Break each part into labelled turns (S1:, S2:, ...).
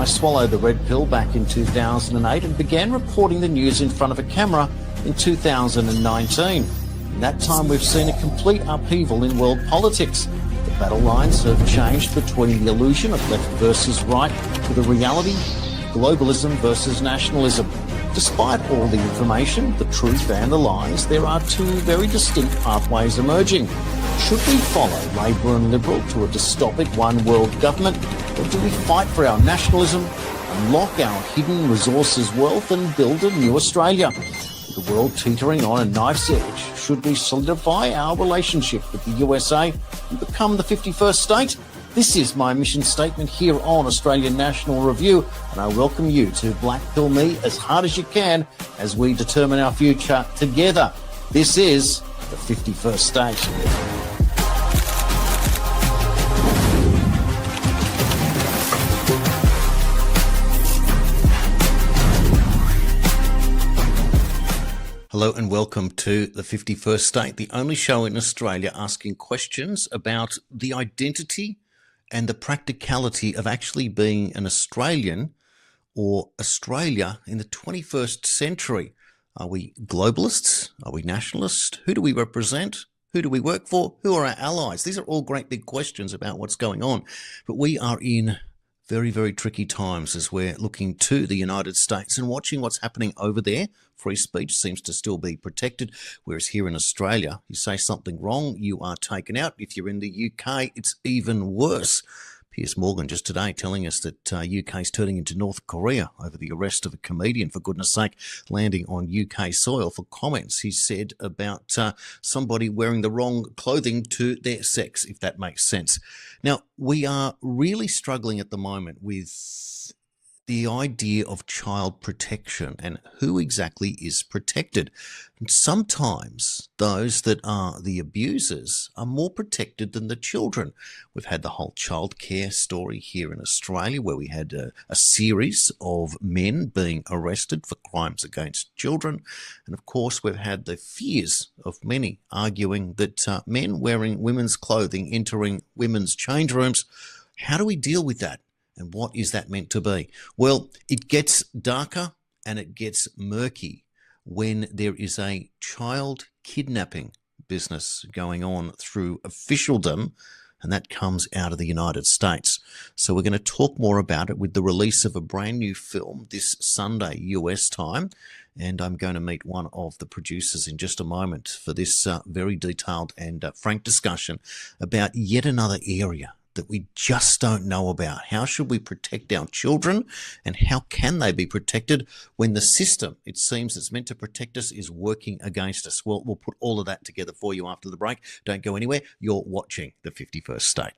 S1: I swallowed the red pill back in 2008 and began reporting the news in front of a camera in 2019. In that time, we've seen a complete upheaval in world politics. The battle lines have changed between the illusion of left versus right to the reality of globalism versus nationalism. Despite all the information, the truth and the lies, there are two very distinct pathways emerging. Should we follow Labor and Liberal to a dystopic one-world government, or do we fight for our nationalism, unlock our hidden resources wealth and build a new Australia? With the world teetering on a knife's edge, should we solidify our relationship with the USA and become the 51st state? This is my mission statement here on Australian National Review, and I welcome you to Black Pill me as hard as you can as we determine our future together. This is the 51st state. Hello and welcome to the 51st State, the only show in Australia asking questions about the identity and the practicality of actually being an Australian or Australia in the 21st century. Are we globalists? Are we nationalists? Who do we represent? Who do we work for? Who are our allies? These are all great big questions about what's going on. But we are in very, very tricky times as we're looking to the United States and watching what's happening over there. Free speech seems to still be protected, whereas here in Australia, you say something wrong, you are taken out. If you're in the UK, it's even worse. Piers Morgan just today telling us that UK is turning into North Korea over the arrest of a comedian, for goodness sake, landing on UK soil for comments he said about somebody wearing the wrong clothing to their sex, if that makes sense. Now, we are really struggling at the moment with the idea of child protection and who exactly is protected. And sometimes those that are the abusers are more protected than the children. We've had the whole childcare story here in Australia where we had a series of men being arrested for crimes against children. And of course, we've had the fears of many arguing that men wearing women's clothing entering women's change rooms, how do we deal with that? And what is that meant to be? Well, it gets darker and it gets murky when there is a child kidnapping business going on through officialdom, and that comes out of the United States. So we're going to talk more about it with the release of a brand new film this Sunday, US time, and I'm going to meet one of the producers in just a moment for this very detailed and frank discussion about yet another area that we just don't know about. How should we protect our children, and how can they be protected when the system, it seems, that's meant to protect us is working against us? Well, we'll put all of that together for you after the break. Don't go anywhere. You're watching the 51st State.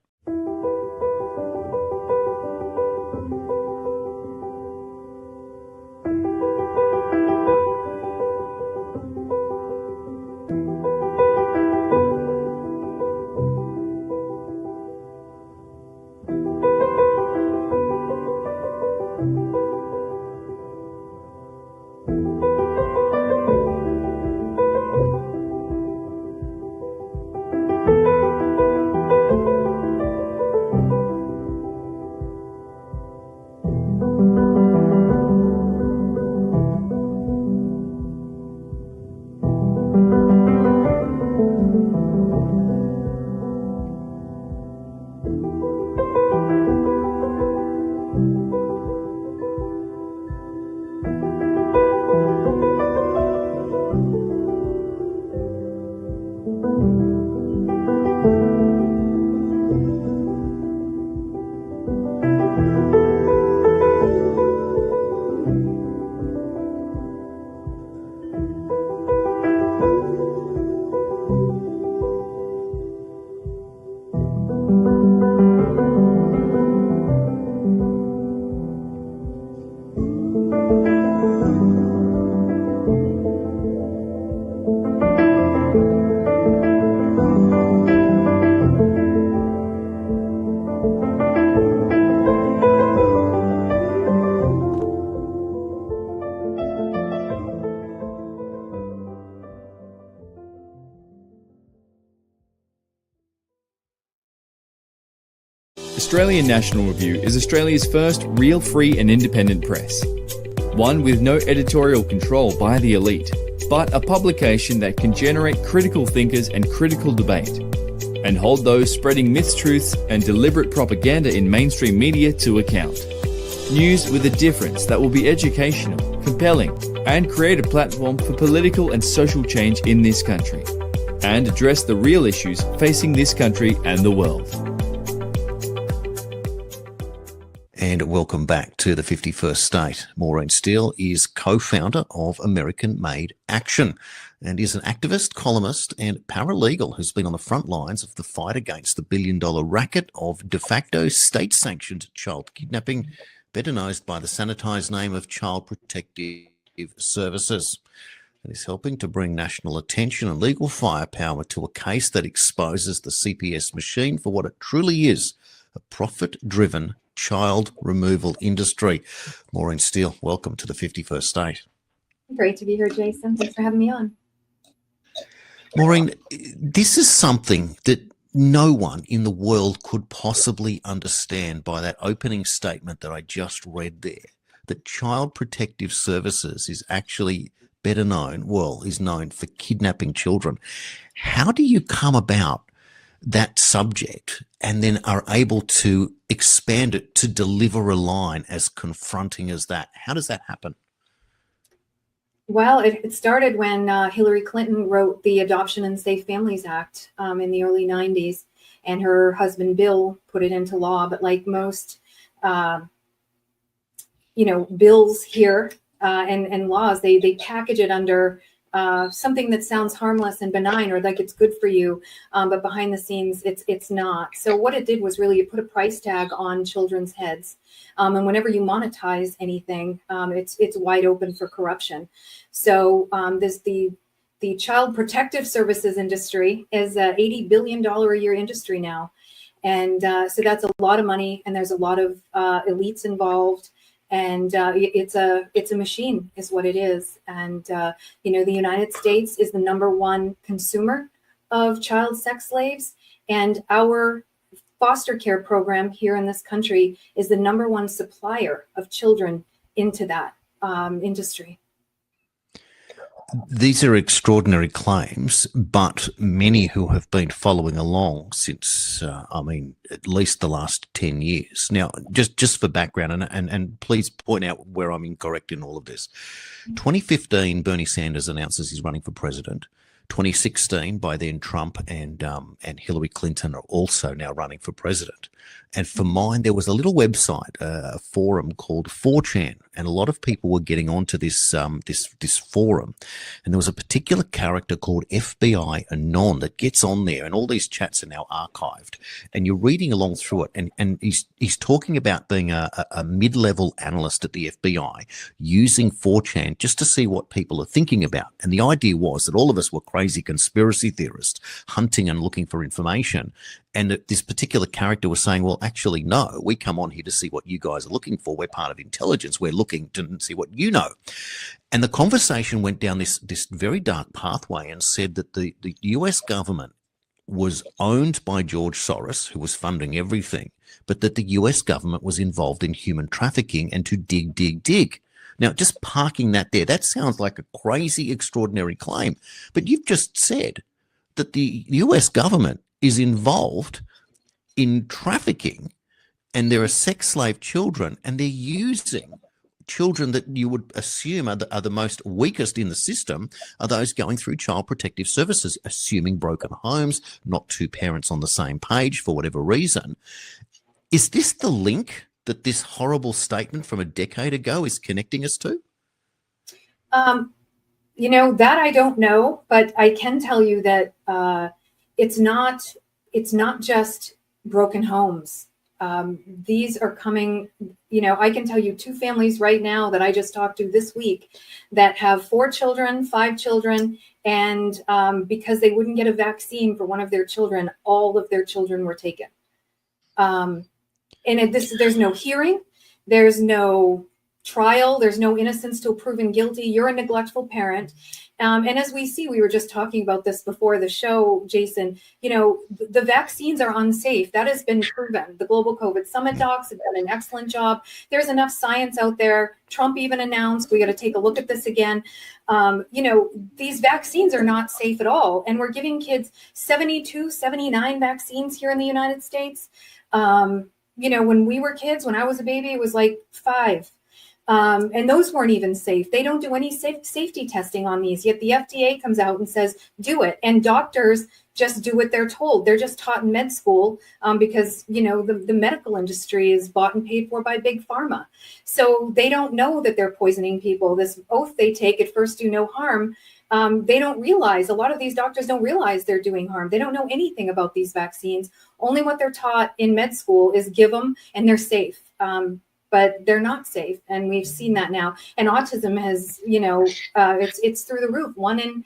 S2: Australian National Review is Australia's first real free and independent press. One with no editorial control by the elite, but a publication that can generate critical thinkers and critical debate, and hold those spreading mistruths and deliberate propaganda in mainstream media to account. News with a difference that will be educational, compelling, and create a platform for political and social change in this country, and address the real issues facing this country and the world.
S1: And welcome back to the 51st State. Maureen Steele is co-founder of American Made Action and is an activist, columnist and paralegal who's been on the front lines of the fight against the billion-dollar racket of de facto state-sanctioned child kidnapping, better known by the sanitized name of Child Protective Services. And is helping to bring national attention and legal firepower to a case that exposes the CPS machine for what it truly is, a profit-driven child removal industry. Maureen Steele, welcome to the 51st State.
S3: Great to be here, Jason. Thanks for having me on.
S1: Maureen, this is something that no one in the world could possibly understand by that opening statement that I just read there, that Child Protective Services is actually better known, is known for kidnapping children. How do you come about that subject and then are able to expand it to deliver a line as confronting as that? How does that happen?
S3: Well, it started when Hillary Clinton wrote the Adoption and Safe Families Act in the early 90s, and her husband Bill put it into law. But like most, bills here and laws, they package it under something that sounds harmless and benign, or like it's good for you, but behind the scenes it's not. So what it did was really it put a price tag on children's heads, and whenever you monetize anything, it's wide open for corruption. So there's the Child Protective Services industry is a $80 billion a year industry now, and so that's a lot of money, and there's a lot of elites involved. And it's a machine is what it is. And, the United States is the #1 consumer of child sex slaves. And our foster care program here in this country is the #1 supplier of children into that industry.
S1: These are extraordinary claims, but many who have been following along since, at least the last 10 years. Now, just for background, and please point out where I'm incorrect in all of this. 2015, Bernie Sanders announces he's running for president. 2016, by then Trump and Hillary Clinton are also now running for president. And for mine, there was a little website, a forum called 4chan, and a lot of people were getting onto this this forum. And there was a particular character called FBI Anon that gets on there, and all these chats are now archived. And you're reading along through it, and he's talking about being a mid-level analyst at the FBI, using 4chan just to see what people are thinking about. And the idea was that all of us were crazy conspiracy theorists hunting and looking for information. And that this particular character was saying, well, actually, no, we come on here to see what you guys are looking for. We're part of intelligence. We're looking to see what you know. And the conversation went down this very dark pathway and said that the US government was owned by George Soros, who was funding everything, but that the US government was involved in human trafficking and to dig. Now, just parking that there, that sounds like a crazy, extraordinary claim. But you've just said that the US government is involved in trafficking, and there are sex slave children, and they're using children that you would assume are the most weakest in the system, are those going through Child Protective Services, assuming broken homes, not two parents on the same page for whatever reason. Is this the link that this horrible statement from a decade ago is connecting us to?
S3: That I don't know, but I can tell you that it's not just broken homes. These are coming, I can tell you 2 families right now that I just talked to this week that have 4 children, 5 children, and because they wouldn't get a vaccine for one of their children, all of their children were taken. And there's no hearing, there's no trial. There's no innocence till proven guilty. You're a neglectful parent. And as we see, we were just talking about this before the show, Jason, the vaccines are unsafe. That has been proven. The Global COVID Summit docs have done an excellent job. There's enough science out there. Trump even announced, we got to take a look at this again. These vaccines are not safe at all. And we're giving kids 72, 79 vaccines here in the United States. When we were kids, when I was a baby, it was like 5. And those weren't even safe. They don't do any safety testing on these, yet the FDA comes out and says, do it. And doctors just do what they're told. They're just taught in med school because, the medical industry is bought and paid for by big pharma. So they don't know that they're poisoning people. This oath they take, at first do no harm. They don't realize, a lot of these doctors don't realize they're doing harm. They don't know anything about these vaccines. Only what they're taught in med school is give them and they're safe. But they're not safe. And we've seen that now. And autism has, it's through the roof. 1 in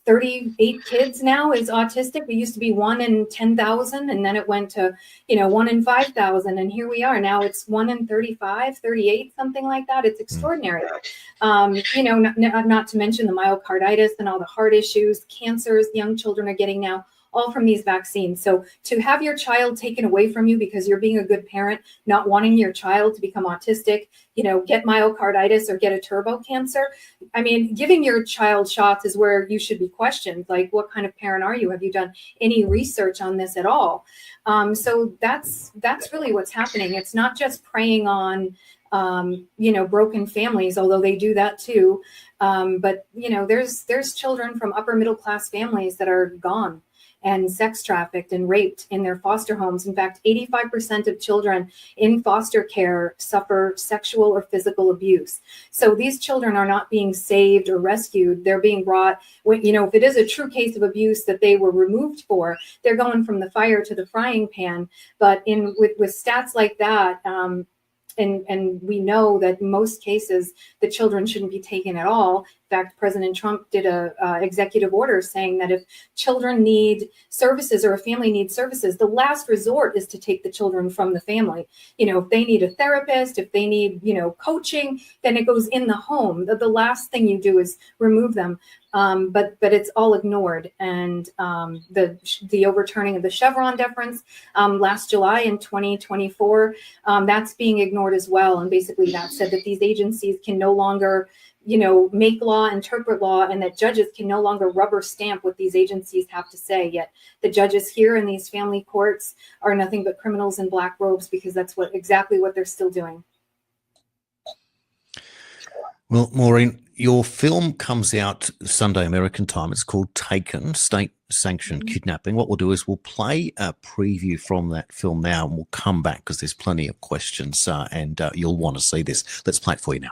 S3: 38 kids now is autistic. It used to be 1 in 10,000. And then it went to, 1 in 5,000. And here we are. Now it's 1 in 35, 38, something like that. It's extraordinary. Not to mention the myocarditis and all the heart issues, cancers young children are getting now, all from these vaccines. So to have your child taken away from you because you're being a good parent, not wanting your child to become autistic, get myocarditis or get a turbo cancer. I mean, giving your child shots is where you should be questioned. Like, what kind of parent are you? Have you done any research on this at all? So that's really what's happening. It's not just preying on broken families, although they do that too. But there's children from upper middle class families that are gone and sex trafficked and raped in their foster homes. In fact, 85% of children in foster care suffer sexual or physical abuse. So these children are not being saved or rescued. They're being brought, if it is a true case of abuse that they were removed for, they're going from the fire to the frying pan. But with stats like that, and we know that in most cases, the children shouldn't be taken at all. In fact, President Trump did a executive order saying that if children need services or a family needs services, the last resort is to take the children from the family. If they need a therapist, if they need, coaching, then it goes in the home. The last thing you do is remove them. But it's all ignored. And the overturning of the Chevron deference last July in 2024, that's being ignored as well. And basically that said that these agencies can no longer, make law, interpret law, and that judges can no longer rubber stamp what these agencies have to say. Yet the judges here in these family courts are nothing but criminals in black robes, because that's exactly what they're still doing.
S1: Well, Maureen, your film comes out Sunday American time. It's called Taken, State-Sanctioned Kidnapping. What we'll do is we'll play a preview from that film now, and we'll come back because there's plenty of questions and you'll want to see this. Let's play it for you now.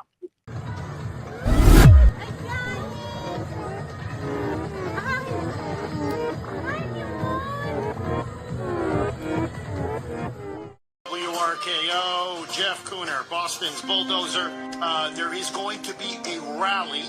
S4: WRKO, Jeff Cooner, Boston's bulldozer. There is going to be a rally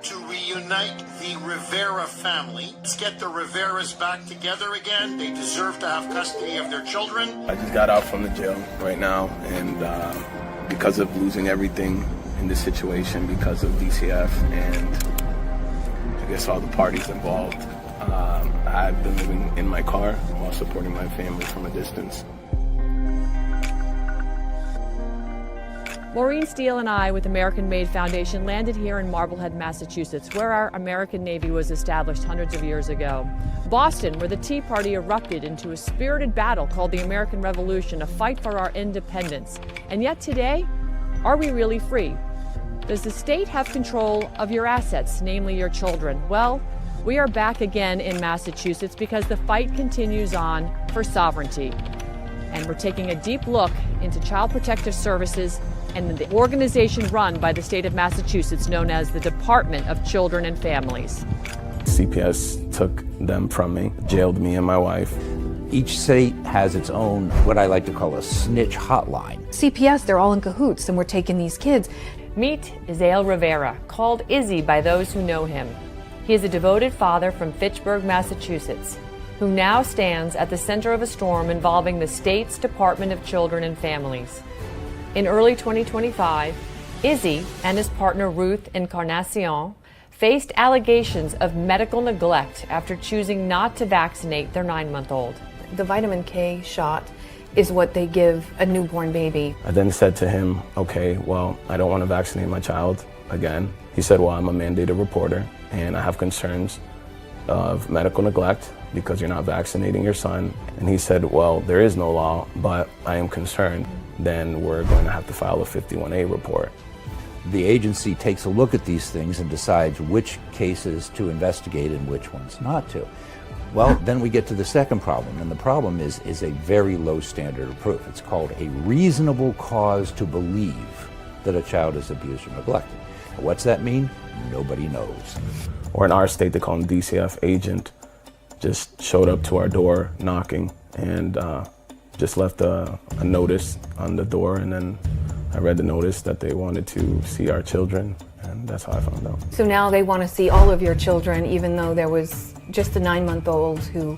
S4: to reunite the Rivera family. Let's get the Riveras back together again. They deserve to have custody of their children.
S5: I just got out from the jail right now, and because of losing everything in this situation, because of DCF and I guess all the parties involved, I've been living in my car while supporting my family from a distance.
S6: Maureen Steele and I, with American Made Foundation, landed here in Marblehead, Massachusetts, where our American Navy was established hundreds of years ago. Boston, where the Tea Party erupted into a spirited battle called the American Revolution, a fight for our independence. And yet today, are we really free? Does the state have control of your assets, namely your children? Well, we are back again in Massachusetts because the fight continues on for sovereignty. And we're taking a deep look into Child Protective Services and the organization run by the state of Massachusetts known as the Department of Children and Families.
S5: CPS took them from me, jailed me and my wife.
S7: Each state has its own, what I like to call a snitch hotline.
S3: CPS, they're all in cahoots, and we're taking these kids.
S6: Meet Isael Rivera, called Izzy by those who know him. He is a devoted father from Fitchburg, Massachusetts, who now stands at the center of a storm involving the state's Department of Children and Families. In early 2025, Izzy and his partner Ruth Encarnacion faced allegations of medical neglect after choosing not to vaccinate their 9-month-old.
S3: The vitamin K shot is what they give a newborn baby.
S5: I then said to him, okay, well, I don't want to vaccinate my child again. He said, well, I'm a mandated reporter and I have concerns of medical neglect because you're not vaccinating your son. And he said, well, there is no law, but I am concerned. Then we're going to have to file a 51A report.
S7: The agency takes a look at these things and decides which cases to investigate and which ones not to. Well, then we get to the second problem, and the problem is a very low standard of proof. It's called a reasonable cause to believe that a child is abused or neglected. What's that mean? Nobody knows.
S5: Or in our state, they call him DCF agent, just showed up to our door knocking and just left a notice on the door, and then I read the notice that they wanted to see our children, and that's how I found out.
S3: So now they want to see all of your children, even though there was just a 9-month-old who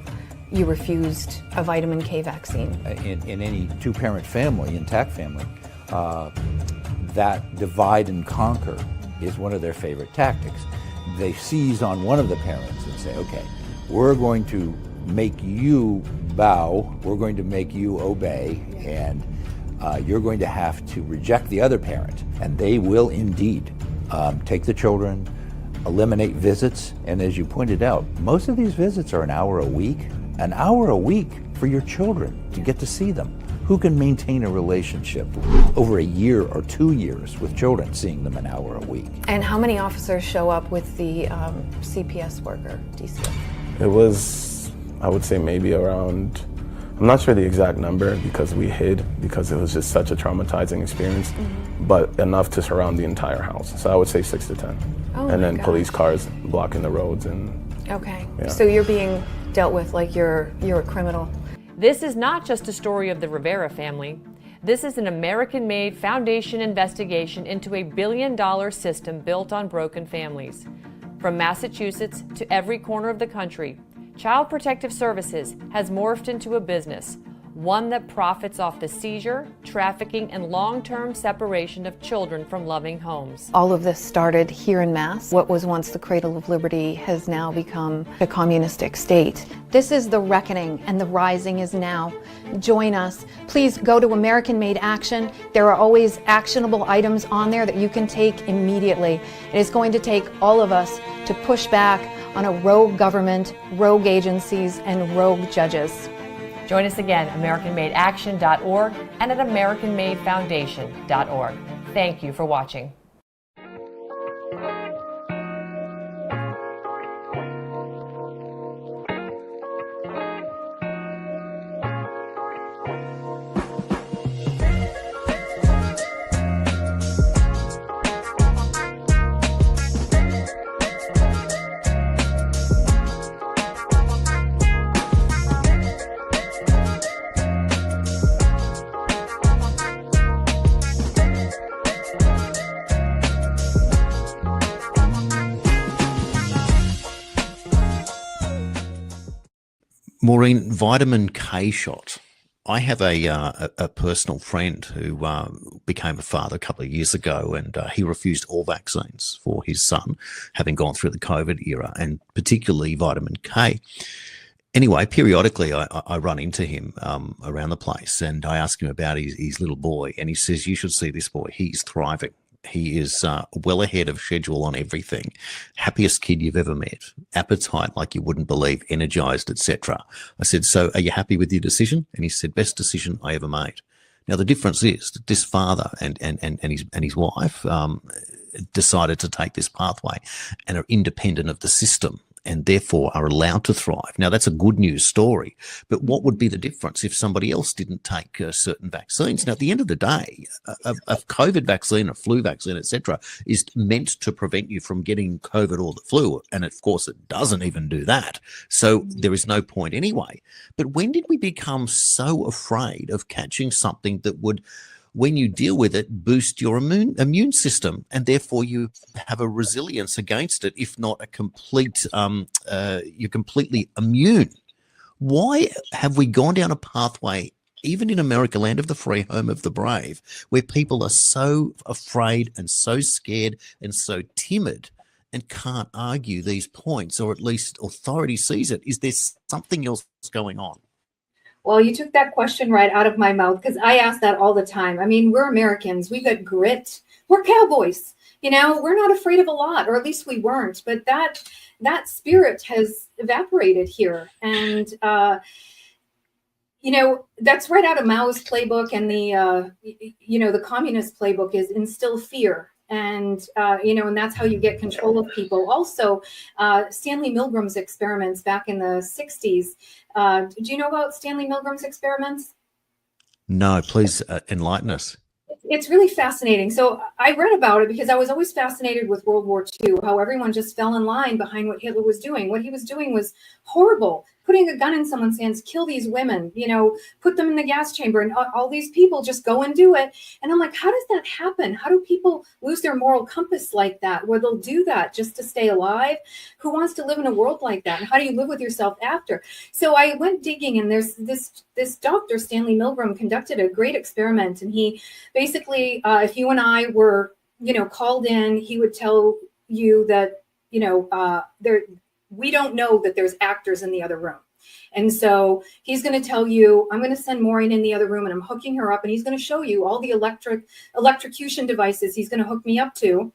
S3: you refused a vitamin K vaccine.
S7: In any two-parent family, intact family, that divide and conquer is one of their favorite tactics. They seize on one of the parents and say, okay, we're going to make you bow, we're going to make you obey, and you're going to have to reject the other parent. And they will indeed take the children, eliminate visits, and as you pointed out, most of these visits are an hour a week for your children to get to see them. Who can maintain a relationship over a year or 2 years with children, seeing them an hour a week?
S3: And how many officers show up with the CPS worker, DCF?
S5: It was, I would say maybe around, I'm not sure the exact number because we hid because it was just such a traumatizing experience, but enough to surround the entire house. So I would say 6 to 10.
S3: Oh
S5: and
S3: my
S5: then
S3: gosh.
S5: police cars blocking the roads and
S3: Okay,
S5: yeah.
S3: so you're being dealt with like you're a criminal.
S6: This is not just a story of the Rivera family. This is an American-made foundation investigation into a billion-dollar system built on broken families. From Massachusetts to every corner of the country, Child Protective Services has morphed into a business, one that profits off the seizure, trafficking, and long-term separation of children from loving homes.
S3: All of this started here in Mass. What was once the cradle of liberty has now become a communistic state. This is the reckoning, and the rising is now. Join us. Please go to American Made Action. There are always actionable items on there that you can take immediately. It is going to take all of us to push back on a rogue government, rogue agencies, and rogue judges.
S6: Join us again, AmericanMadeAction.org and at AmericanMadeFoundation.org. Thank you for watching.
S1: Maureen, vitamin K shot. I have a personal friend who became a father a couple of years ago, and he refused all vaccines for his son, having gone through the COVID era, and particularly vitamin K. Anyway, periodically I run into him around the place, and I ask him about his little boy, and he says, you should see this boy. He's thriving. He is well ahead of schedule on everything. Happiest kid you've ever met. Appetite like you wouldn't believe. Energized, etc. I said, so are you happy with your decision? And he said, best decision I ever made. Now, the difference is that this father and his wife decided to take this pathway and are independent of the system, and therefore are allowed to thrive. Now, that's a good news story, but what would be the difference if somebody else didn't take certain vaccines? Now, at the end of the day, a COVID vaccine, a flu vaccine, etc., is meant to prevent you from getting COVID or the flu, and of course, it doesn't even do that. So there is no point anyway. But when did we become so afraid of catching something that would, when you deal with it, boost your immune system, and therefore you have a resilience against it, if not a complete, you're completely immune? Why have we gone down a pathway even in America, land of the free, home of the brave, where people are so afraid and so scared and so timid and can't argue these points, or at least authority sees it? Is there something else going on?
S3: Well, you took that question right out of my mouth, because I ask that all the time. I mean, we're Americans. We got grit. We're cowboys. You know, we're not afraid of a lot, or at least we weren't. But that spirit has evaporated here. And, you know, that's right out of Mao's playbook, and the communist playbook is instill fear. And, and that's how you get control of people. Also, Stanley Milgram's experiments back in the 60s. Do you know about Stanley Milgram's experiments?
S1: No, please enlighten us.
S3: It's really fascinating. So I read about it because I was always fascinated with World War II, how everyone just fell in line behind what Hitler was doing. What he was doing was horrible. Putting a gun in someone's hands, kill these women, put them in the gas chamber, and all these people just go and do it. And I'm like, how does that happen? How do people lose their moral compass like that, where they'll do that just to stay alive? Who wants to live in a world like that? And how do you live with yourself after? So I went digging, and there's this doctor, Stanley Milgram, conducted a great experiment. And he basically, if you and I were, called in, he would tell you that, we don't know that there's actors in the other room. And so he's going to tell you, I'm going to send Maureen in the other room, and I'm hooking her up, and he's going to show you all the electrocution devices he's going to hook me up to.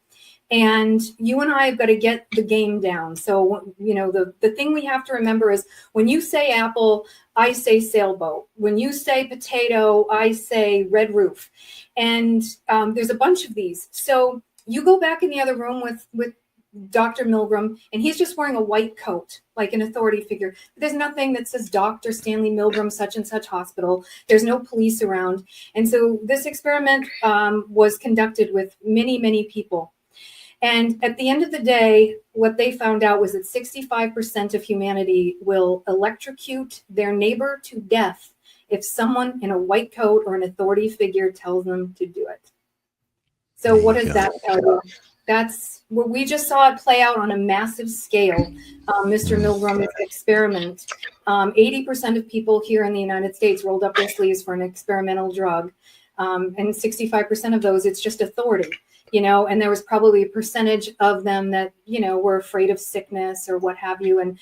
S3: And you and I have got to get the game down. So, the thing we have to remember is, when you say apple, I say sailboat. When you say potato, I say red roof. And there's a bunch of these. So you go back in the other room with Dr. Milgram, and he's just wearing a white coat, like an authority figure. There's nothing that says Dr. Stanley Milgram, such and such hospital. There's no police around. And so this experiment was conducted with many, many people. And at the end of the day, what they found out was that 65% of humanity will electrocute their neighbor to death if someone in a white coat or an authority figure tells them to do it. So what does that tell you? That's what we just saw it play out on a massive scale. Mr. Milgram's experiment. 80% of people here in the United States rolled up their sleeves for an experimental drug. And 65% of those, it's just authority, and there was probably a percentage of them that, were afraid of sickness or what have you, and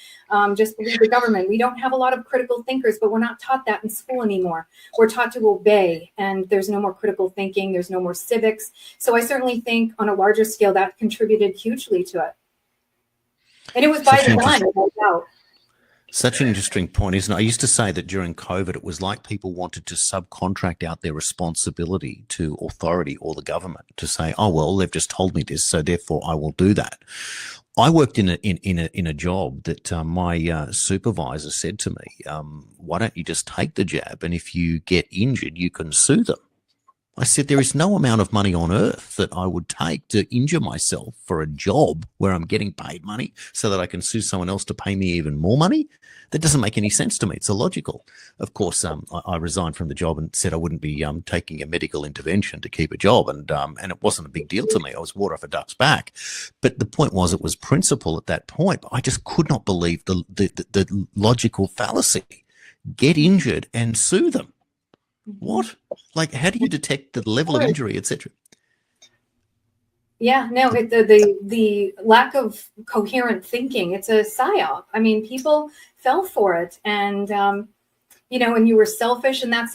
S3: just believe the government. We don't have a lot of critical thinkers, but we're not taught that in school anymore. We're taught to obey, and there's no more critical thinking. There's no more civics. So I certainly think on a larger scale that contributed hugely to it. And it was by design, no doubt.
S1: Such an interesting point, isn't it? I used to say that during COVID, it was like people wanted to subcontract out their responsibility to authority or the government, to say, oh, well, they've just told me this, so therefore I will do that. I worked in a job that my supervisor said to me, why don't you just take the jab, and if you get injured, you can sue them. I said, there is no amount of money on earth that I would take to injure myself for a job where I'm getting paid money so that I can sue someone else to pay me even more money. That doesn't make any sense to me. It's illogical. Of course, I resigned from the job and said I wouldn't be taking a medical intervention to keep a job. And it wasn't a big deal to me. I was water off a duck's back. But the point was, it was principle at that point. But I just could not believe the logical fallacy. Get injured and sue them. What? Like, how do you detect the level of injury, etc.?
S3: Yeah, no, the lack of coherent thinking, it's a psyop. I mean, people fell for it. And, and you were selfish. And that's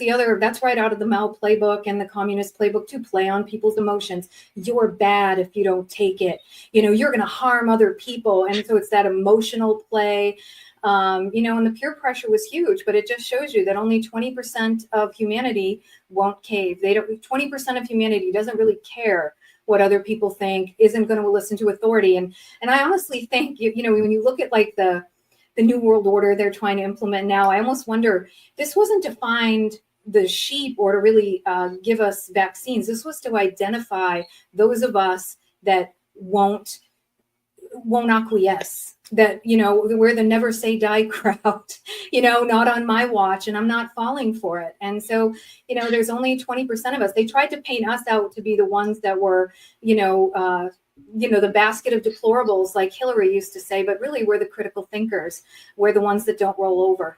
S3: right out of the Mao playbook and the communist playbook, to play on people's emotions. You're bad if you don't take it. You're going to harm other people. And so it's that emotional play. And the peer pressure was huge, but it just shows you that only 20% of humanity won't cave. 20% of humanity doesn't really care what other people think, isn't going to listen to authority. And I honestly think, when you look at like the New World Order they're trying to implement now, I almost wonder, this wasn't to find the sheep or to really give us vaccines. This was to identify those of us that won't acquiesce, that, we're the never say die crowd, not on my watch, and I'm not falling for it. And so, there's only 20% of us. They tried to paint us out to be the ones that were, the basket of deplorables, like Hillary used to say, but really we're the critical thinkers. We're the ones that don't roll over.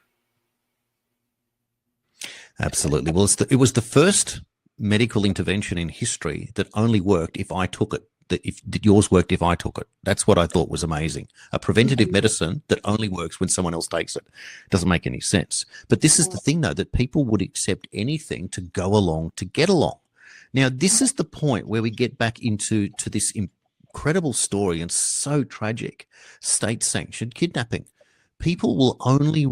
S1: Absolutely. Well, it was the first medical intervention in history that only worked if I took it. That yours worked if I took it. That's what I thought was amazing. A preventative medicine that only works when someone else takes it. Doesn't make any sense. But this is the thing, though, that people would accept anything to go along, to get along. Now, this is the point where we get back into this incredible story and so tragic, state-sanctioned kidnapping. People will only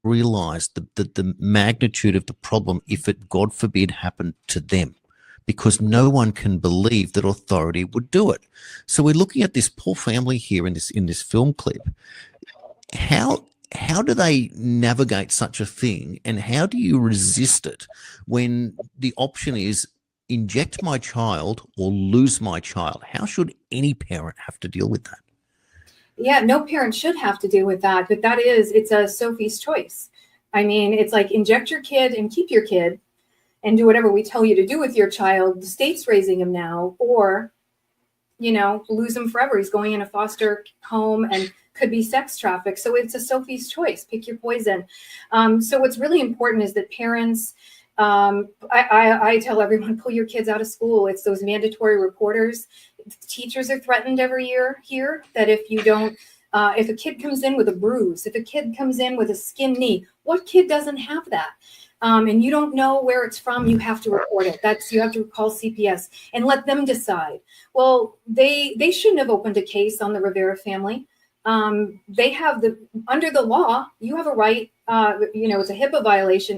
S1: realize the magnitude of the problem if it, God forbid, happened to them, because no one can believe that authority would do it. So we're looking at this poor family here in this film clip. How do they navigate such a thing, and how do you resist it when the option is inject my child or lose my child? How should any parent have to deal with that?
S3: Yeah, no parent should have to deal with that, but it's a Sophie's choice. I mean, it's like inject your kid and keep your kid and do whatever we tell you to do with your child. The state's raising him now, or, lose him forever. He's going in a foster home and could be sex trafficked. So it's a Sophie's choice. Pick your poison. So what's really important is that parents, I tell everyone, pull your kids out of school. It's those mandatory reporters. Teachers are threatened every year here that if you don't, if a kid comes in with a bruise, if a kid comes in with a skinned knee, what kid doesn't have that? And you don't know where it's from, you have to report it. You have to call CPS and let them decide. Well, they shouldn't have opened a case on the Rivera family. They have under the law, you have a right, it's a HIPAA violation,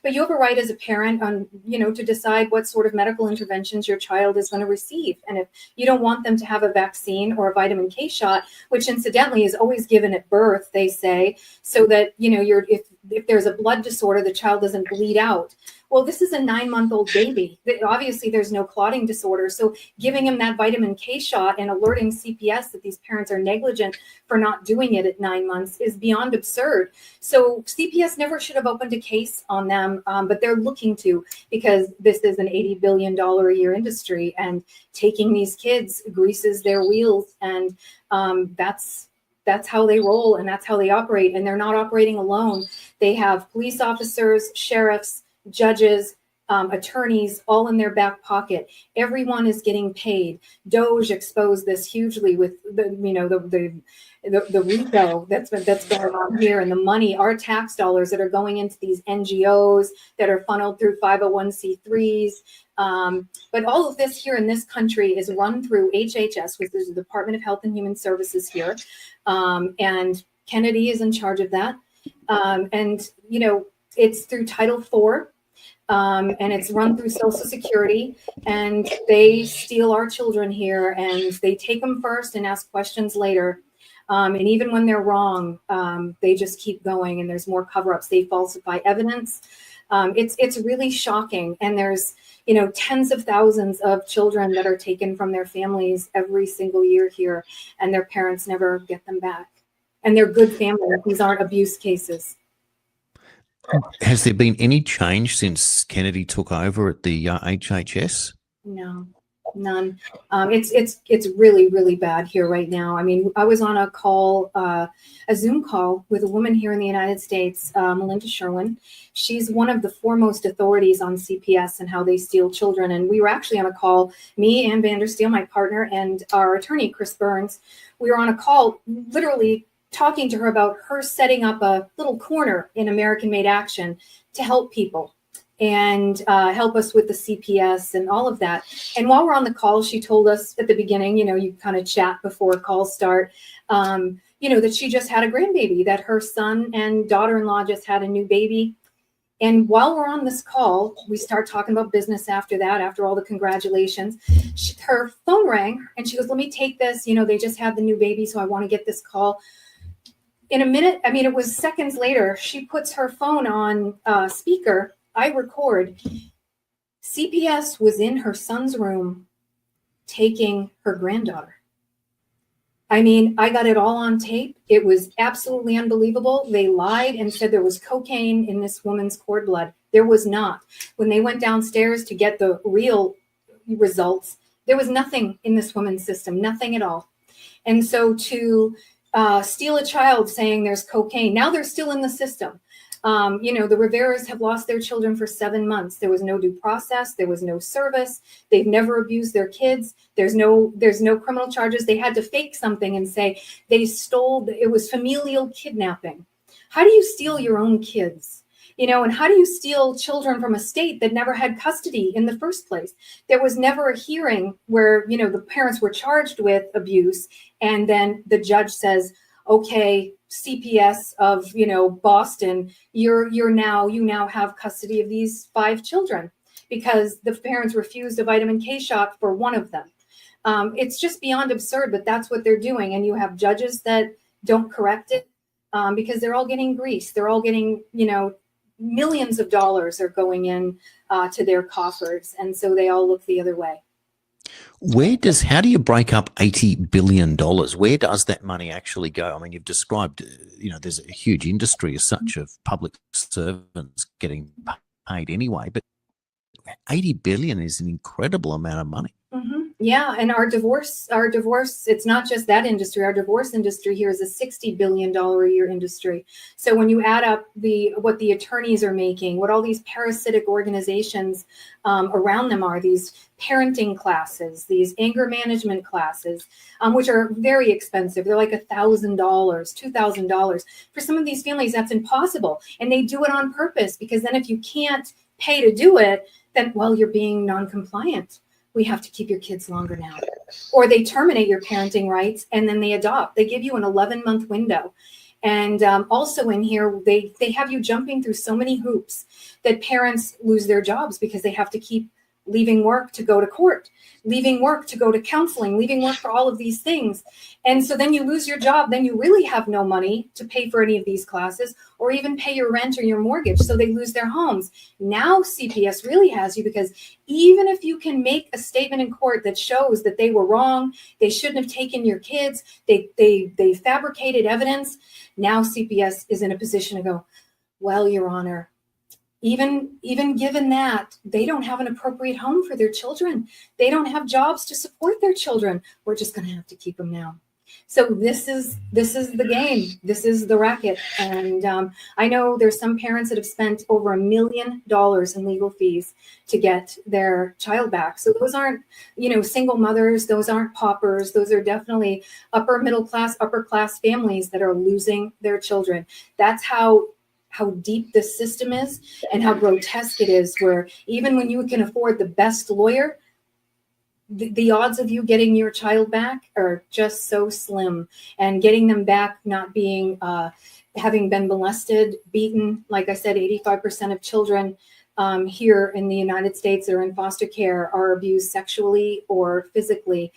S3: but you have a right as a parent on, to decide what sort of medical interventions your child is going to receive. And if you don't want them to have a vaccine or a vitamin K shot, which incidentally is always given at birth, they say, so that, if there's a blood disorder, the child doesn't bleed out. Well, this is a 9-month-old baby. Obviously, there's no clotting disorder. So giving him that vitamin K shot and alerting CPS that these parents are negligent for not doing it at 9 months is beyond absurd. So CPS never should have opened a case on them, but they're looking to, because this is an $80 billion a year industry, and taking these kids greases their wheels. And that's how they roll, and that's how they operate. And they're not operating alone. They have police officers, sheriffs, judges, attorneys, all in their back pocket. Everyone is getting paid. Doge exposed this hugely with the RICO that's going on here, and the money, our tax dollars that are going into these NGOs that are funneled through 501c3s. But all of this here in this country is run through HHS, which is the Department of Health and Human Services here. And Kennedy is in charge of that. And it's through Title IV, and it's run through Social Security, and they steal our children here, and they take them first and ask questions later. And even when they're wrong, they just keep going, and there's more cover-ups. They falsify evidence. It's really shocking. And there's, tens of thousands of children that are taken from their families every single year here, and their parents never get them back. And they're good families. These aren't abuse cases.
S1: Has there been any change since Kennedy took over at the HHS?
S3: No, none. It's really, really bad here right now. I mean, I was on a call, a Zoom call with a woman here in the United States, Melinda Sherwin. She's one of the foremost authorities on CPS and how they steal children. And we were actually on a call, me, Ann Vandersteel, my partner, and our attorney, Chris Burns. We were on a call literally talking to her about her setting up a little corner in American-Made Action to help people and help us with the CPS and all of that. And while we're on the call, she told us at the beginning, you kind of chat before calls start, that she just had a grandbaby, that her son and daughter-in-law just had a new baby. And while we're on this call, we start talking about business after that, after all the congratulations. Her phone rang, and she goes, let me take this. They just had the new baby, so I want to get this call. In a minute, it was seconds later, she puts her phone on speaker. I record. CPS was in her son's room taking her granddaughter. I got it all on tape. It was absolutely unbelievable. They lied and said there was cocaine in this woman's cord blood. There was not. When they went downstairs to get the real results, there was nothing in this woman's system, nothing at all. And so to steal a child saying there's cocaine, now they're still in the system. The Riveras have lost their children for 7 months. There was no due process. There was no service. They've never abused their kids. There's no criminal charges. They had to fake something and say they stole, it was familial kidnapping. How do you steal your own kids? And how do you steal children from a state that never had custody in the first place? There was never a hearing where, the parents were charged with abuse, and then the judge says, okay, CPS of, Boston, you now have custody of these 5 children because the parents refused a vitamin K shot for one of them. It's just beyond absurd, but that's what they're doing. And you have judges that don't correct it because they're all getting grease. They're all getting, millions of dollars are going in to their coffers. And so they all look the other way.
S1: How do you break up $80 billion? Where does that money actually go? I mean, you've described, there's a huge industry as such of public servants getting paid anyway, but 80 billion is an incredible amount of money.
S3: Mm-hmm. Yeah. And our divorce, it's not just that industry. Our divorce industry here is a $60 billion a year industry. So when you add up what the attorneys are making, what all these parasitic organizations around them are, these parenting classes, these anger management classes, which are very expensive. They're like $1,000, $2,000. For some of these families, that's impossible. And they do it on purpose because then if you can't pay to do it, then, well, you're being non-compliant. We have to keep your kids longer now. Or they terminate your parenting rights and then they adopt. They give you an 11-month window. And also in here, they have you jumping through so many hoops that parents lose their jobs because they have to keep leaving work to go to court, leaving work to go to counseling, leaving work for all of these things. And so then you lose your job. Then you really have no money to pay for any of these classes or even pay your rent or your mortgage. So they lose their homes. Now CPS really has you because even if you can make a statement in court that shows that they were wrong, they shouldn't have taken your kids, they fabricated evidence, now CPS is in a position to go, well, Your Honor, even given that, they don't have an appropriate home for their children. They don't have jobs to support their children. We're just going to have to keep them now. So this is the game. This is the racket. And I know there's some parents that have spent over $1 million in legal fees to get their child back. So those aren't, single mothers. Those aren't paupers. Those are definitely upper middle class, upper class families that are losing their children. That's how deep this system is and how grotesque it is, where even when you can afford the best lawyer, the odds of you getting your child back are just so slim, and getting them back not being, having been molested, beaten. Like I said, 85% of children here in the United States that are in foster care are abused sexually or physically.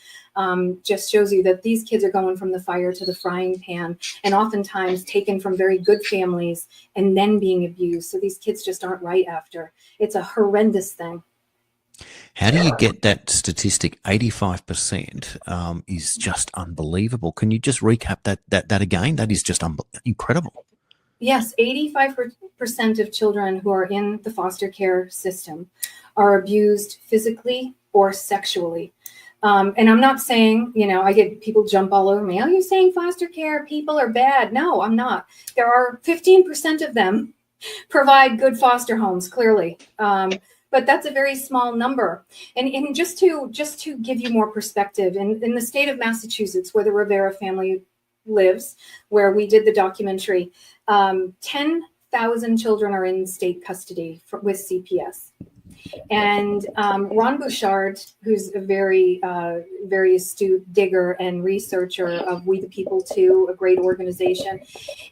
S3: Just shows you that these kids are going from the fire to the frying pan, and oftentimes taken from very good families and then being abused. So these kids just aren't right after. It's a horrendous thing.
S1: How do you get that statistic? 85% is just unbelievable. Can you just recap that again? That is just incredible.
S3: Yes, 85% of children who are in the foster care system are abused physically or sexually. And I'm not saying, I get people jump all over me. Oh, you're saying foster care people are bad. No, I'm not. There are 15% of them provide good foster homes, clearly. But that's a very small number. And just to give you more perspective, in the state of Massachusetts, where the Rivera family lives, where we did the documentary, 10,000 children are in state custody with CPS. And Ron Bouchard, who's a very astute digger and researcher of We the People Too, a great organization.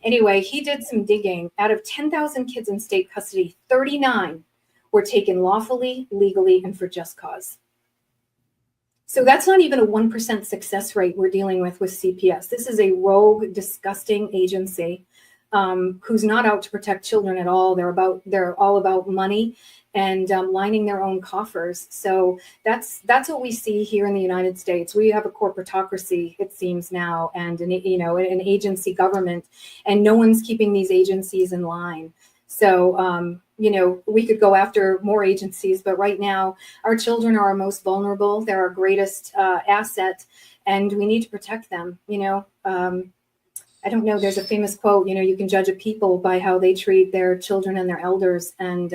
S3: Anyway, he did some digging. Out of 10,000 kids in state custody, 39 were taken lawfully, legally, and for just cause. So that's not even a 1% success rate we're dealing with CPS. This is a rogue, disgusting agency who's not out to protect children at all. They're all about money and lining their own coffers. So that's what we see here in the United States. We have a corporatocracy, it seems now, and an agency government, and no one's keeping these agencies in line. So we could go after more agencies, but right now our children are our most vulnerable. They're our greatest asset, and we need to protect them. I don't know, there's a famous quote, you can judge a people by how they treat their children and their elders. And,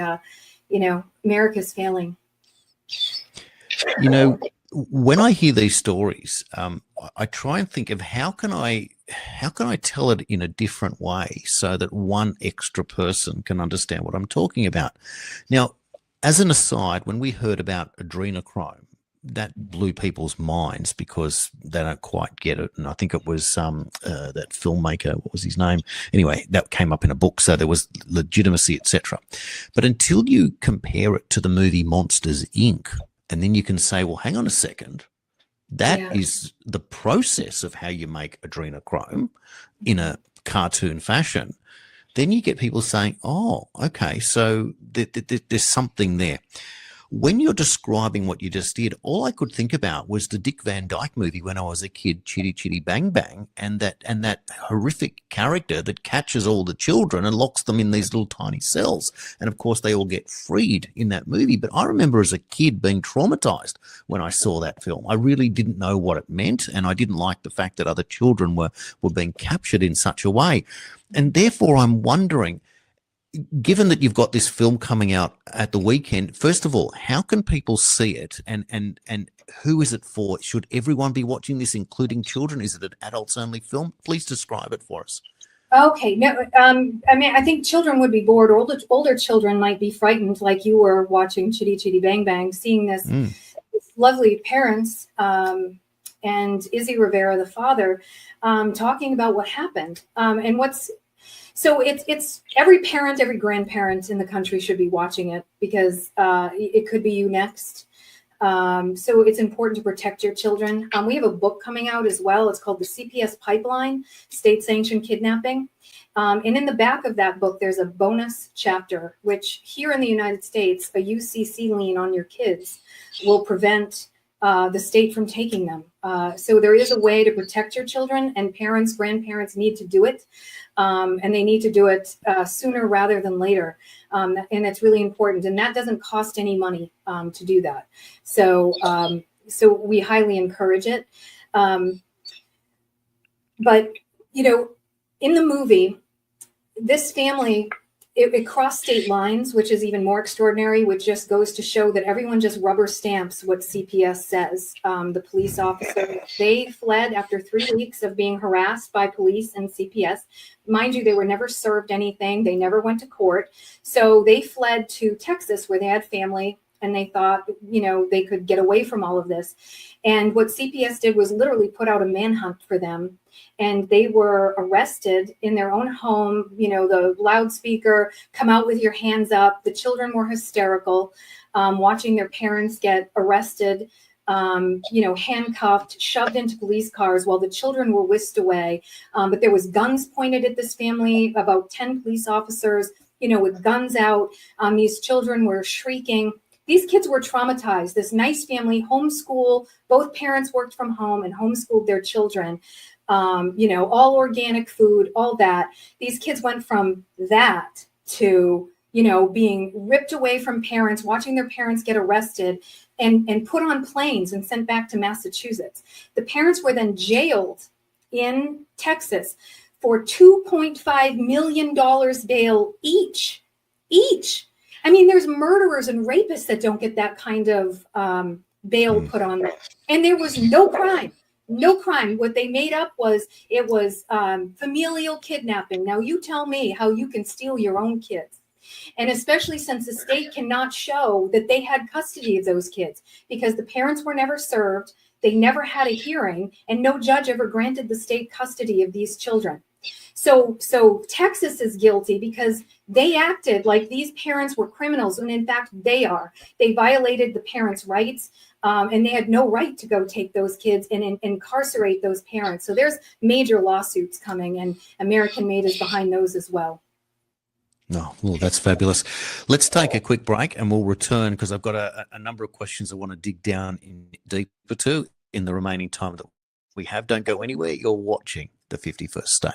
S3: America's failing.
S1: When I hear these stories, I try and think of how can I tell it in a different way so that one extra person can understand what I'm talking about. Now, as an aside, when we heard about adrenochrome, that blew people's minds because they don't quite get it. And I think it was that filmmaker, what was his name? Anyway, that came up in a book, so there was legitimacy, etc. But until you compare it to the movie Monsters, Inc., and then you can say, well, hang on a second, that is the process of how you make adrenochrome in a cartoon fashion. Then you get people saying, oh, okay, so there's something there. When you're describing what you just did, all I could think about was the Dick Van Dyke movie when I was a kid, Chitty Chitty Bang Bang, and that horrific character that catches all the children and locks them in these little tiny cells. And of course, they all get freed in that movie. But I remember as a kid being traumatized when I saw that film. I really didn't know what it meant, and I didn't like the fact that other children were being captured in such a way. And therefore, I'm wondering, given that you've got this film coming out at the weekend, first of all, how can people see it, and who is it for? Should everyone be watching this, including children? Is it an adults-only film? Please describe it for us.
S3: Okay, no, I think children would be bored. Older children might be frightened, like you were watching Chitty Chitty Bang Bang, seeing this lovely parents and Izzy Rivera, the father, talking about what happened and what's. So it's every parent, every grandparent in the country should be watching it because it could be you next. So it's important to protect your children. We have a book coming out as well. It's called the CPS Pipeline, State-Sanctioned Kidnapping. And in the back of that book, there's a bonus chapter, which here in the United States, a UCC lien on your kids will prevent the state from taking them. So there is a way to protect your children, and parents, grandparents need to do it. And they need to do it sooner rather than later. And it's really important. And that doesn't cost any money to do that. So we highly encourage it. But, in the movie, this family, it crossed state lines, which is even more extraordinary, which just goes to show that everyone just rubber stamps what CPS says. The police officer, they fled after 3 weeks of being harassed by police and CPS. Mind you, they were never served anything. They never went to court. So they fled to Texas where they had family, and they thought, they could get away from all of this. And what CPS did was literally put out a manhunt for them. And they were arrested in their own home, the loudspeaker, come out with your hands up. The children were hysterical, watching their parents get arrested, handcuffed, shoved into police cars while the children were whisked away. But there was guns pointed at this family, about 10 police officers, with guns out. These children were shrieking. These kids were traumatized. This nice family, homeschool, both parents worked from home and homeschooled their children. All organic food, all that. These kids went from that to, being ripped away from parents, watching their parents get arrested and put on planes and sent back to Massachusetts. The parents were then jailed in Texas for $2.5 million bail each. I mean, there's murderers and rapists that don't get that kind of bail put on them. And there was no crime. No crime. What they made up was familial kidnapping. Now you tell me how you can steal your own kids. And especially since the state cannot show that they had custody of those kids because the parents were never served, they never had a hearing, and no judge ever granted the state custody of these children. So Texas is guilty because they acted like these parents were criminals, and in fact, they are. They violated the parents' rights, and they had no right to go take those kids and incarcerate those parents. So there's major lawsuits coming, and American Made is behind those as well.
S1: No, well, that's fabulous. Let's take a quick break, and we'll return because I've got a number of questions I want to dig down in deeper to in the remaining time that we have. Don't go anywhere. You're watching the 51st State.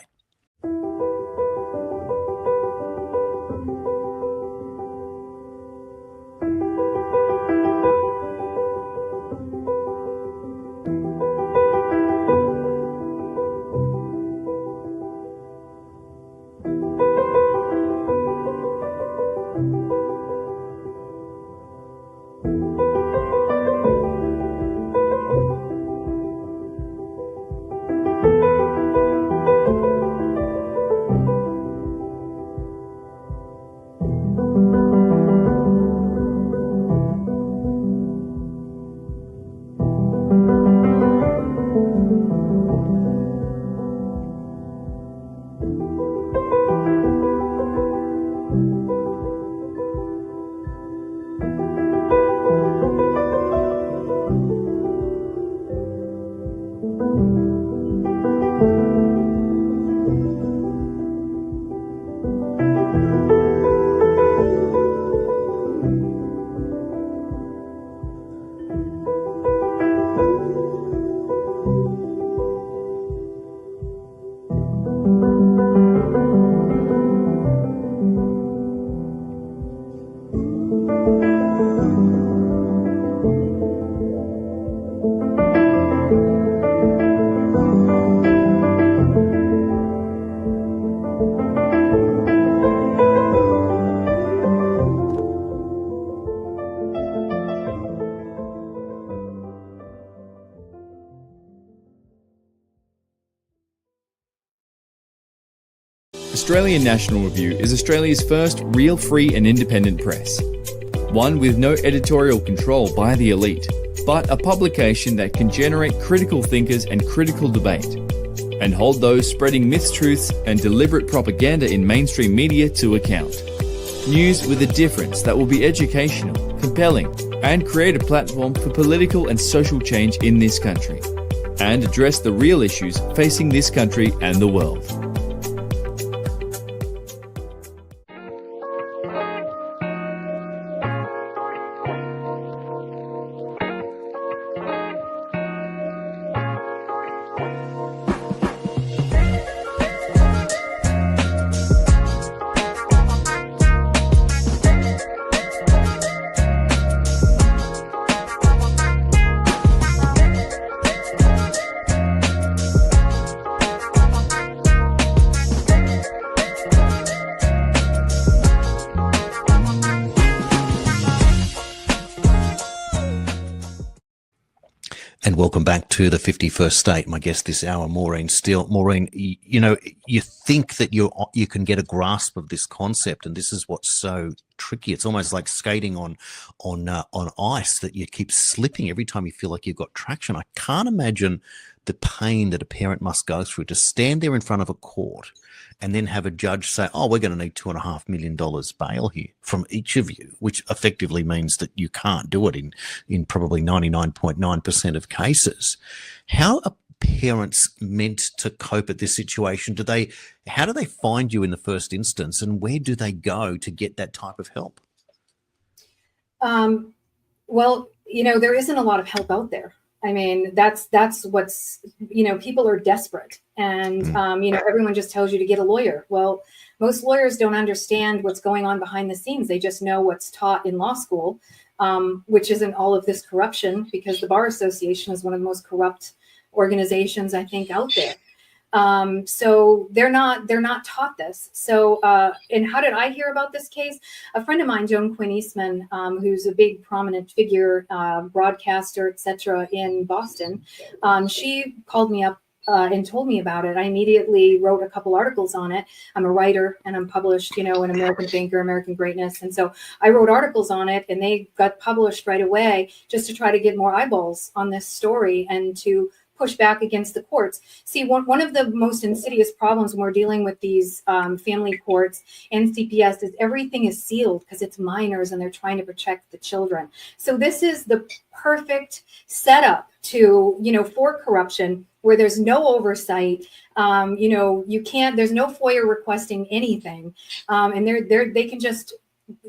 S2: Australian National Review is Australia's first real free and independent press. One with no editorial control by the elite, but a publication that can generate critical thinkers and critical debate, and hold those spreading mistruths and deliberate propaganda in mainstream media to account. News with a difference that will be educational, compelling, and create a platform for political and social change in this country, and address the real issues facing this country and the world.
S1: And welcome back to the 51st State. My guest this hour, Maureen Steele. Maureen, you know, you think that you can get a grasp of this concept, and this is what's so tricky. It's almost like skating on ice, that you keep slipping every time you feel like you've got traction. I can't imagine the pain that a parent must go through to stand there in front of a court and then have a judge say, oh, we're going to need $2.5 million bail here from each of you, which effectively means that you can't do it in probably 99.9% of cases. How are parents meant to cope at this situation? How do they find you in the first instance, and where do they go to get that type of help?
S3: Well, you know, there isn't a lot of help out there. I mean, that's what's, you know, people are desperate, and, you know, everyone just tells you to get a lawyer. Well, most lawyers don't understand what's going on behind the scenes. They just know what's taught in law school, which isn't all of this corruption, because the Bar Association is one of the most corrupt organizations, I think, out there. So they're not taught this. So, and how did I hear about this case? A friend of mine, Joan Quinn Eastman, who's a big prominent figure, broadcaster, etc. in Boston, she called me up and told me about it. I immediately wrote a couple articles on it. I'm a writer, and I'm published, you know, in American Thinker, American Greatness. And so I wrote articles on it, and they got published right away, just to try to get more eyeballs on this story and to push back against the courts. See, one of the most insidious problems when we're dealing with these family courts and CPS is everything is sealed because it's minors and they're trying to protect the children. So this is the perfect setup to, you know, for corruption, where there's no oversight. You know, there's no FOIA requesting anything, and they can just,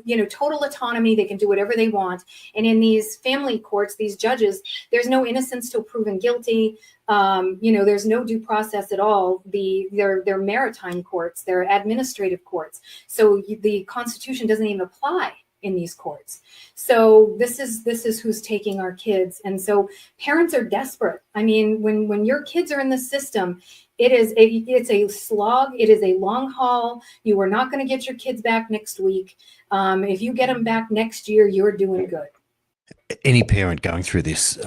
S3: you know, total autonomy. They can do whatever they want. And in these family courts, these judges, there's no innocence till proven guilty. You know, there's no due process at all. They're maritime courts, they're administrative courts. So the Constitution doesn't even apply in these courts. So this is who's taking our kids. And so parents are desperate. I mean, when your kids are in the system, it's a slog. It is a long haul. You are not going to get your kids back next week. If you get them back next year, you're doing good.
S1: Any parent going through this,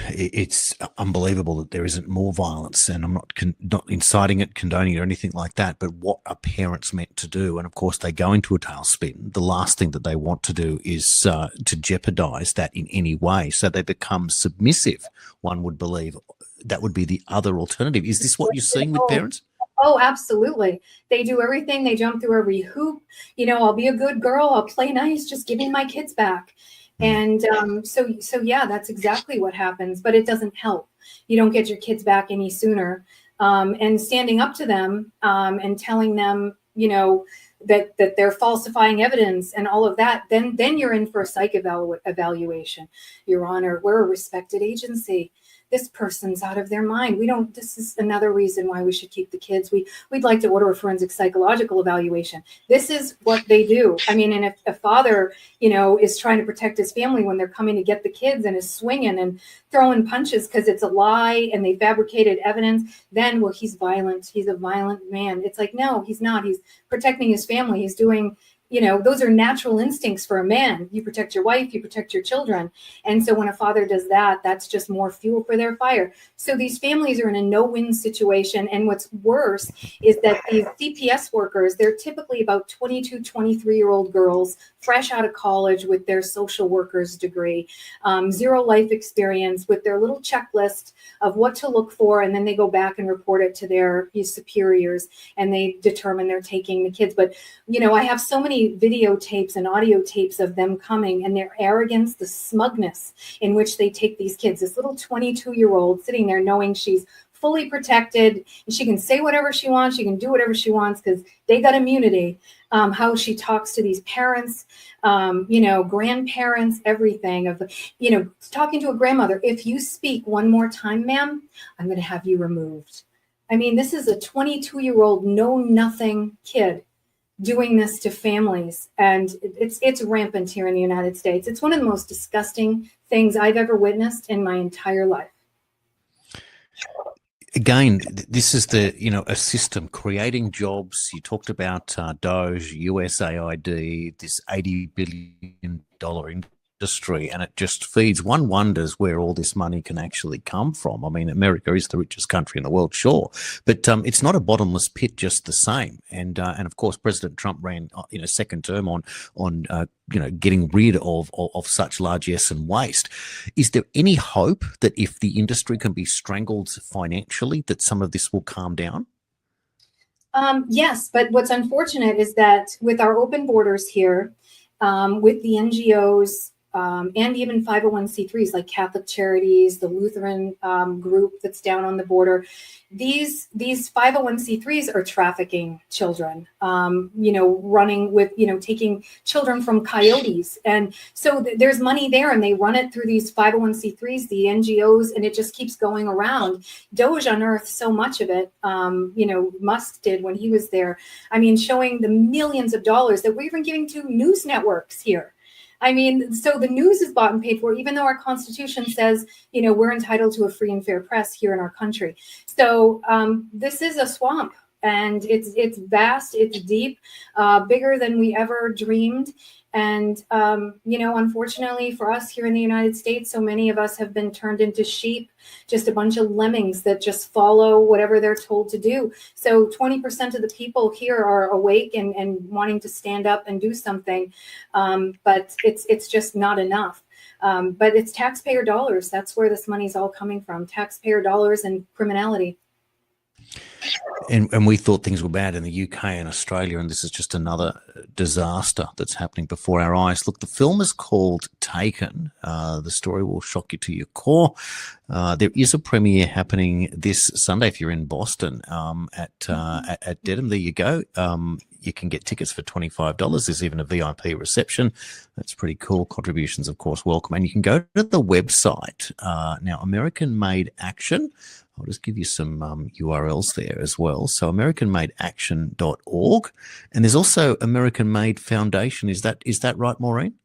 S1: it's unbelievable that there isn't more violence, and I'm not inciting it, condoning it, or anything like that, but what are parents meant to do? And of course, they go into a tailspin. The last thing that they want to do is to jeopardize that in any way, so they become submissive. One would believe that would be the other alternative. Is this what you're seeing with parents?
S3: Oh, absolutely. They do everything. They jump through every hoop. You know, I'll be a good girl. I'll play nice. Just give me my kids back. And so yeah, that's exactly what happens. But it doesn't help. You don't get your kids back any sooner. And standing up to them and telling them, you know, that they're falsifying evidence and all of that, then you're in for a psych evaluation. Your Honor, we're a respected agency. This person's out of their mind. This is another reason why we should keep the kids. We'd like to order a forensic psychological evaluation. This is what they do. I mean, and if a father, you know, is trying to protect his family when they're coming to get the kids and is swinging and throwing punches because it's a lie and they fabricated evidence, then, well, he's violent. He's a violent man. It's like, no, he's not. He's protecting his family. He's doing, those are natural instincts for a man. You protect your wife, you protect your children. And so when a father does that, that's just more fuel for their fire. So these families are in a no-win situation. And what's worse is that these CPS workers, they're typically about 22, 23-year-old girls, fresh out of college with their social worker's degree, zero life experience, with their little checklist of what to look for. And then they go back and report it to their superiors, and they determine they're taking the kids. But, I have so many videotapes and audio tapes of them coming, and their arrogance, the smugness in which they take these kids, this little 22-year-old sitting there knowing she's fully protected and she can say whatever she wants, she can do whatever she wants because they got immunity. How she talks to these parents, grandparents, everything of, talking to a grandmother. If you speak one more time, ma'am, I'm going to have you removed. I mean, this is a 22-year-old know-nothing kid doing this to families, and it's rampant here in the United States. It's one of the most disgusting things I've ever witnessed in my entire life.
S1: Again, this is a system creating jobs. You talked about Doge, USAID, this $80 billion industry, and it just feeds. One wonders where all this money can actually come from. I mean, America is the richest country in the world, sure, but it's not a bottomless pit just the same. And of course, President Trump ran second term on getting rid of such largesse and waste. Is there any hope that if the industry can be strangled financially, that some of this will calm down?
S3: Yes, but what's unfortunate is that with our open borders here, with the NGOs, and even 501c3s like Catholic Charities, the Lutheran group that's down on the border, these 501c3s are trafficking children, running with, taking children from coyotes. And so there's money there, and they run it through these 501c3s, the NGOs, and it just keeps going around. Doge unearthed so much of it, Musk did when he was there. I mean, showing the millions of dollars that we're even giving to news networks here. I mean, so the news is bought and paid for, even though our Constitution says, we're entitled to a free and fair press here in our country. So this is a swamp, and it's vast, it's deep, bigger than we ever dreamed. And, unfortunately for us here in the United States, so many of us have been turned into sheep, just a bunch of lemmings that just follow whatever they're told to do. So 20% of the people here are awake and wanting to stand up and do something. But it's just not enough. But it's taxpayer dollars. That's where this money's all coming from. Taxpayer dollars and criminality.
S1: And we thought things were bad in the UK and Australia, and this is just another disaster that's happening before our eyes. Look, the film is called Taken. The story will shock you to your core. There is a premiere happening this Sunday if you're in Boston at Dedham. There you go. You can get tickets for $25. There's even a VIP reception. That's pretty cool. Contributions, of course, welcome. And you can go to the website. Now, American Made Action. I'll just give you some URLs there as well. So AmericanMadeAction.org. And there's also American Made Foundation. Is that right, Maureen?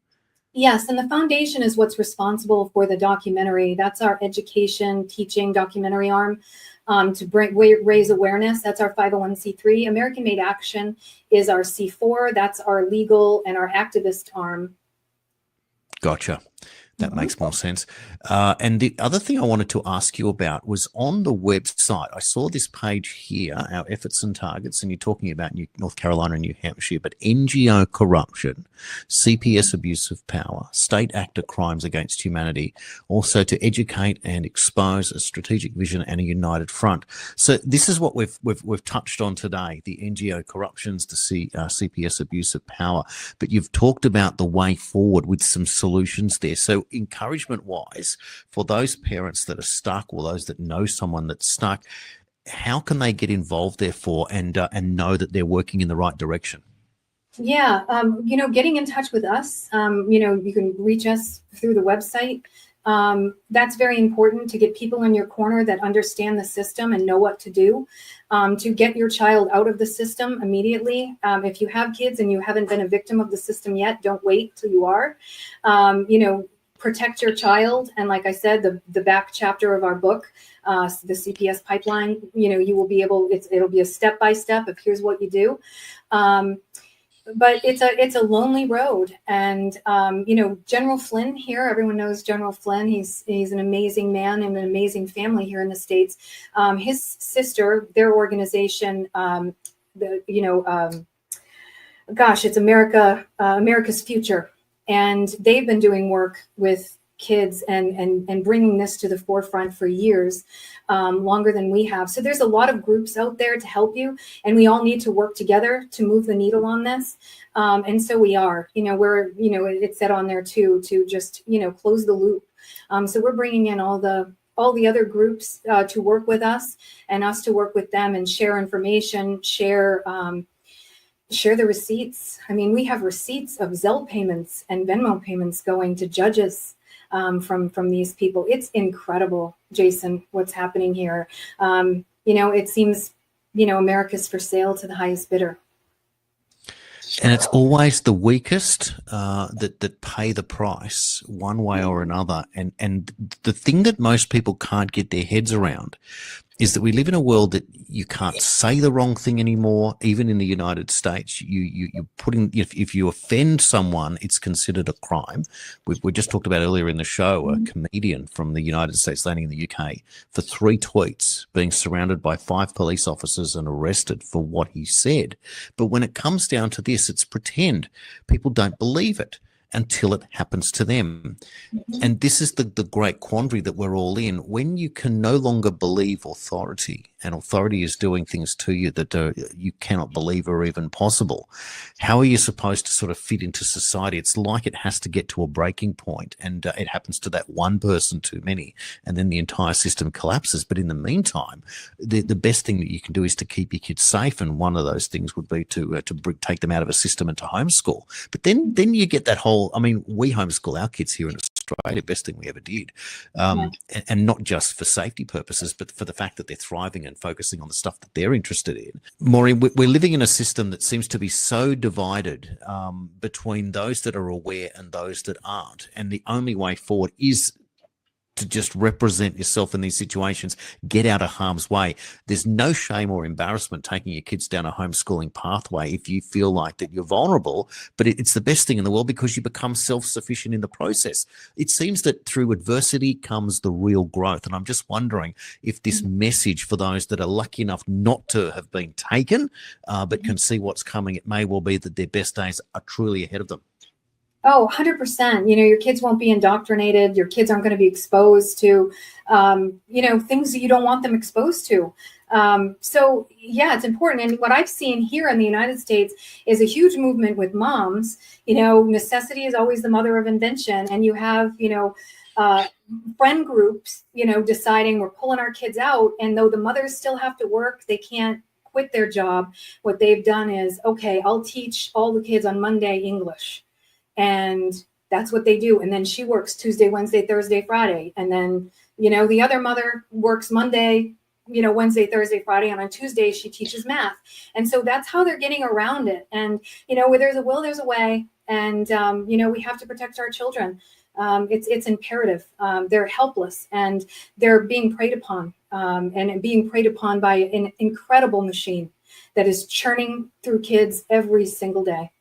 S3: Yes, and the foundation is what's responsible for the documentary. That's our education, teaching documentary arm to raise awareness. That's our 501c3. American Made Action is our C4. That's our legal and our activist arm.
S1: Gotcha. That makes more sense. And the other thing I wanted to ask you about was on the website. I saw this page here, our efforts and targets, and you're talking about North Carolina and New Hampshire, but NGO corruption, CPS abuse of power, state actor crimes against humanity, also to educate and expose a strategic vision and a united front. So this is what we've touched on today, the NGO corruptions, the CPS abuse of power. But you've talked about the way forward with some solutions there. So encouragement wise, for those parents that are stuck or those that know someone that's stuck, how can they get involved therefore and know that they're working in the right direction?
S3: Yeah, getting in touch with us, you can reach us through the website. That's very important to get people in your corner that understand the system and know what to do, to get your child out of the system immediately. If you have kids and you haven't been a victim of the system yet, don't wait till you are. Protect your child. And like I said, the back chapter of our book, the CPS Pipeline, you will be able, it'll be a step-by-step of here's what you do. but it's a lonely road. And General Flynn here, everyone knows General Flynn. He's an amazing man and an amazing family here in the States. His sister, their organization, it's America's Future, and they've been doing work with kids and bringing this to the forefront for years, longer than we have. So there's a lot of groups out there to help you, and we all need to work together to move the needle on this. And so we are, it's said on there too, to just, close the loop. So we're bringing in all the other groups to work with us, and us to work with them and share information, share the receipts. I mean, we have receipts of Zelle payments and Venmo payments going to judges from these people. It's incredible, Jason, what's happening here. It seems, America's for sale to the highest bidder.
S1: And it's always the weakest that pay the price one way or another. And the thing that most people can't get their heads around is that we live in a world that you can't say the wrong thing anymore. Even in the United States, you're putting, if you offend someone, it's considered a crime. We just talked about earlier in the show, a comedian from the United States landing in the UK for 3 tweets, being surrounded by 5 police officers and arrested for what he said. But when it comes down to this, it's pretend. People don't believe it until it happens to them. And this is the great quandary that we're all in. When you can no longer believe authority, and authority is doing things to you that you cannot believe are even possible, how are you supposed to sort of fit into society? It's like it has to get to a breaking point, and it happens to that one person too many, and then the entire system collapses. But in the meantime, the best thing that you can do is to keep your kids safe, and one of those things would be to take them out of a system and to homeschool. But then you get that whole, I mean, we homeschool our kids here in Australia, best thing we ever did, and not just for safety purposes, but for the fact that they're thriving and focusing on the stuff that they're interested in. Maureen, we're living in a system that seems to be so divided between those that are aware and those that aren't, and the only way forward is to just represent yourself in these situations, get out of harm's way. There's no shame or embarrassment taking your kids down a homeschooling pathway if you feel like that you're vulnerable, but it's the best thing in the world because you become self-sufficient in the process. It seems that through adversity comes the real growth, and I'm just wondering if this message for those that are lucky enough not to have been taken, but can see what's coming, it may well be that their best days are truly ahead of them.
S3: Oh, 100%. Your kids won't be indoctrinated. Your kids aren't going to be exposed to, things that you don't want them exposed to. So yeah, it's important. And what I've seen here in the United States is a huge movement with moms. Necessity is always the mother of invention. And you have, friend groups, deciding we're pulling our kids out. And though the mothers still have to work, they can't quit their job. What they've done is, okay, I'll teach all the kids on Monday English. And that's what they do. And then she works Tuesday, Wednesday, Thursday, Friday. And then, the other mother works Monday, Wednesday, Thursday, Friday. And on Tuesday, she teaches math. And so that's how they're getting around it. And, where there's a will, there's a way. And, we have to protect our children. It's imperative. They're helpless and they're being preyed upon, and being preyed upon by an incredible machine that is churning through kids every single day.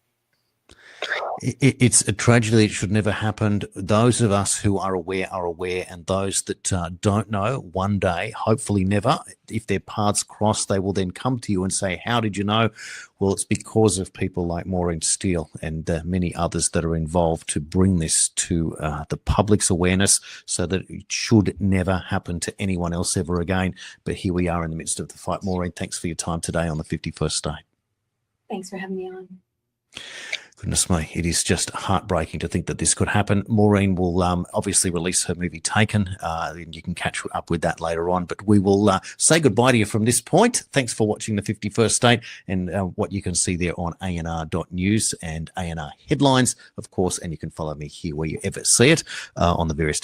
S1: It's a tragedy. It should never happen. Those of us who are aware, and those that don't know, one day, hopefully never, if their paths cross, they will then come to you and say, how did you know? Well, it's because of people like Maureen Steele and many others that are involved to bring this to the public's awareness so that it should never happen to anyone else ever again. But here we are in the midst of the fight. Maureen, thanks for your time today on the 51st State.
S3: Thanks for having me on.
S1: Goodness me, it is just heartbreaking to think that this could happen. Maureen will obviously release her movie Taken, and you can catch up with that later on. But we will say goodbye to you from this point. Thanks for watching the 51st State, and what you can see there on anr.news and ANR headlines, of course, and you can follow me here where you ever see it on the various